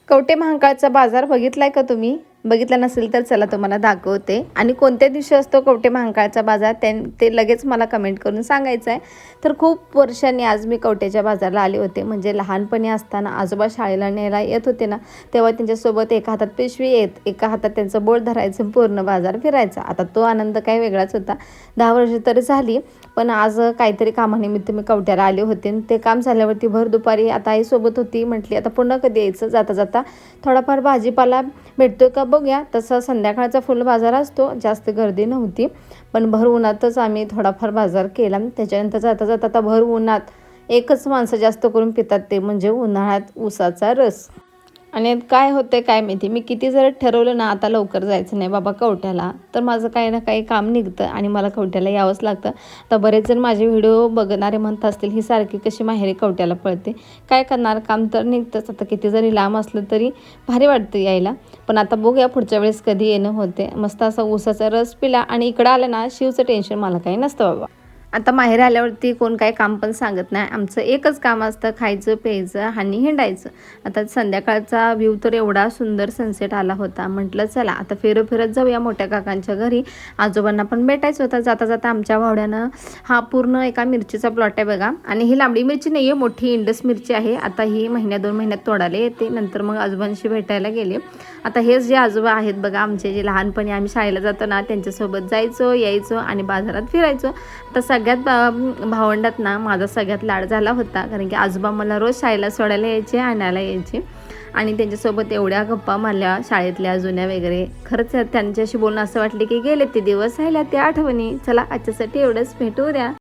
कवठे महांकाळचा बाजार बघितलाय का तुम्ही? बघितला नसेल तर चला तुम्हाला दाखवते. आणि कोणत्या दिवशी असतो कवठे महांकाळचा बाजार ते लगेच मला कमेंट करून सांगायचं आहे. तर खूप वर्षांनी आज मी कवठ्याच्या बाजारला आले होते. म्हणजे लहानपणी असताना आजोबा शाळेला न्यायला येत होते ना, तेव्हा त्यांच्यासोबत एका हातात पिशवी एका हातात त्यांचं बोट धरायचं, पूर्ण बाजार फिरायचा. आता तो आनंद काही वेगळाच होता. 10 वर्ष तरी झाली, पण आज काहीतरी कामानिमित्त मी कवठ्याला आले होते. ते काम झाल्यावरती भर दुपारी आता आईसोबत होती. म्हटली आता पुन्हा कधी यायचं, जाता जाता थोडाफार भाजीपाला भेटतो का बघूया. तसा संध्याकाळचा फुल बाजार असतो, जास्त गर्दी नव्हती, पण भर उन्हातच आम्ही थोडाफार बाजार केला. त्याच्यानंतर जाता जाता आता भर उन्हात एकच माणसं जास्त करून पितात, ते म्हणजे उन्हाळ्यात ऊसाचा रस. आणि काय होते काय माहिती, मी किती जर ठरवलं ना आता लवकर जायचं नाही बाबा कवठ्याला, तर माझं काही ना काही काम निघतं आणि मला कवठ्याला यावंच लागतं. तर बरेच जण माझे व्हिडिओ बघणारे म्हणत असतील ही सारखी कशी माहेरी कवठ्याला पळते, काय करणार, काम तर निघतंच. आता किती जरी लांब असलं तरी भारी वाटतं यायला. पण आता बघूया पुढच्या वेळेस कधी येणं होते. मस्त असा ऊसाचा रस पिला आणि इकडं आलं ना शिवचं टेन्शन मला काही नसतं बाबा. आता माहेर आल्यावरती कोण काही काम पण सांगत नाही. आमचं एकच काम असतं, खायचं प्यायचं आणि हिंडायचं. आता संध्याकाळचा व्ह्यू तर एवढा सुंदर सनसेट आला होता. म्हटलं चला आता फिरत जाऊया मोठ्या काकांच्या घरी. आजोबांना पण भेटायचं होतं. जाता जाता आमच्या भावड्यानं हा पूर्ण एका मिरचीचा प्लॉट आहे बघा. आणि ही लांबडी मिरची नाही आहे, मोठी इंडस मिरची आहे. आता ही 1-2 महिन्यात तोडायला येते. नंतर मग आजोबांशी भेटायला गेले. आता हेच जे आजोबा आहेत बघा आमचे, जे लहानपणी आम्ही शाळेला जातो ना त्यांच्यासोबत जायचो यायचो आणि बाजारात फिरायचो. तर सगळ्यात भावंडात ना माझा सगळ्यात लाड झाला होता, कारण की आजोबा मला रोज शाळेला सोडायला यायचे, आणायला यायचे आणि त्यांच्यासोबत एवढ्या गप्पा मारल्या शाळेतल्या जुन्या वगैरे. खरंच त्यांच्याशी बोलणं असं वाटले की गेले ते दिवस, राहिल्या त्या आठवणी. चला आजच्यासाठी एवढंच, भेटू द्या.